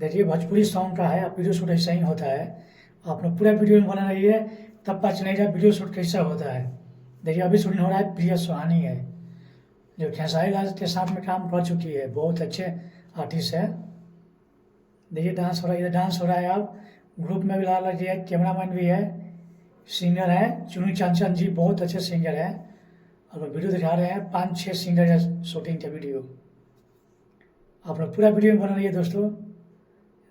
देखिए भोजपुरी सॉन्ग का है, अब वीडियो शूट ऐसा ही होता है। आप लोग पूरा वीडियो में बना रहिए, तब पता चलेगा वीडियो शूट कैसा होता है। देखिए अभी शूटिंग हो रहा है, प्रिया सुहानी है जो खेसारी लाल के साथ में काम कर चुकी है, बहुत अच्छे आर्टिस्ट है। देखिए डांस हो रहा है, इधर डांस हो रहा है। आप ग्रुप में भी ला लीजिए, कैमरामैन भी है, सिंगर है चुनी चांचन जी, बहुत अच्छे सिंगर हैं। और वीडियो दिखा रहे हैं 5-6 सिंगर है शूटिंग का वीडियो। आप लोग पूरा वीडियो में बना रहिए दोस्तों।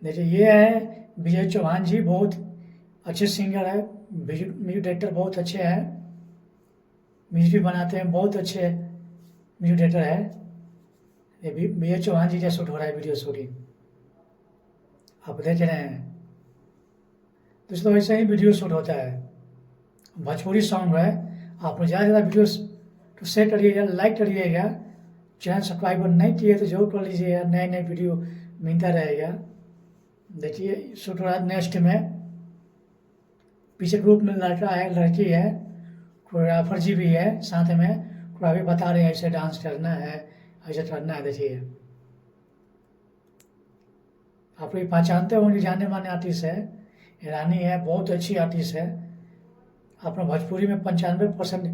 देखिए ये है विजय चौहान जी, बहुत अच्छे सिंगर है, म्यूजिक डायरेक्टर बहुत अच्छे हैं, म्यूजिक भी बनाते हैं, बहुत अच्छे म्यूजिक डायरेक्टर है। ये विजय चौहान जी का शूट हो रहा है वीडियो शूटिंग, आप देख रहे हैं दोस्तों। ऐसे ही वीडियो शूट होता है, भोजपुरी सॉन्ग है। आप लोग ज़्यादा से ज़्यादा वीडियो तो शेयर करिएगा, लाइक करिएगा, चैनल सब्सक्राइबर नहीं किए तो जरूर कर लीजिएगा, नए नए वीडियो मिलता रहेगा। देखिए शूट हो रहा है नेक्स्ट में, पीछे ग्रुप में लड़का है, लड़की है, कोरियोग्राफर जी भी है साथ में, कोरियोग्राफी बता रहे हैं ऐसे डांस करना है, ऐसे करना है। देखिए आप लोग पहचानते होंगे, जाने माने आर्टिस्ट है, रानी है, बहुत अच्छी आर्टिस्ट है। अपना भोजपुरी में 95%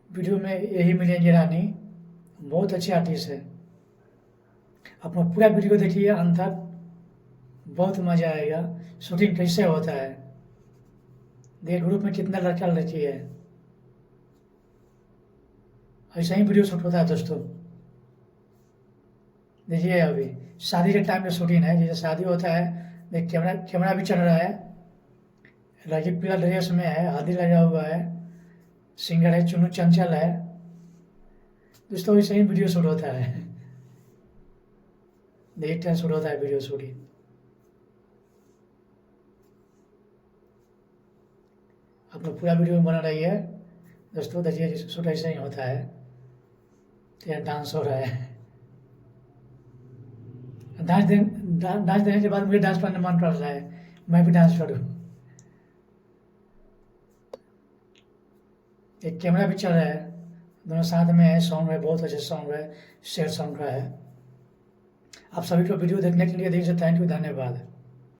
वीडियो में यही मिलेंगे रानी, बहुत अच्छी आर्टिस्ट है। अपना पूरा वीडियो देखिए अंत तक, बहुत मज़ा आएगा। शूटिंग कैसे होता है, देखिए ग्रुप में कितना लड़का लड़की है, ऐसा ही वीडियो शूट होता है दोस्तों। देखिए अभी शादी के टाइम में शूटिंग है, जैसे शादी होता है, देख कैमरा भी चल रहा है, लड़की पीला ड्रेस में है, हल्दी लगा हुआ है, सिंगर है चुनू चंचल है दोस्तों। ऐसे ही वीडियो शूट होता है, देखते शूट होता है वीडियो शूटिंग। आप लोग पूरा वीडियो में बना रही है दोस्तों। देखिए शूट ऐसे ही होता है, तो डांस हो रहा है। डांस देने के बाद मुझे डांस करने मन कर रहा है, मैं भी डांस करूँ। एक कैमरा भी चल रहा है, दोनों साथ में है। सॉन्ग है, बहुत अच्छे सॉन्ग है, शेर सॉन्ग का है। आप सभी को वीडियो देखने के लिए देखिए, थैंक यू, धन्यवाद।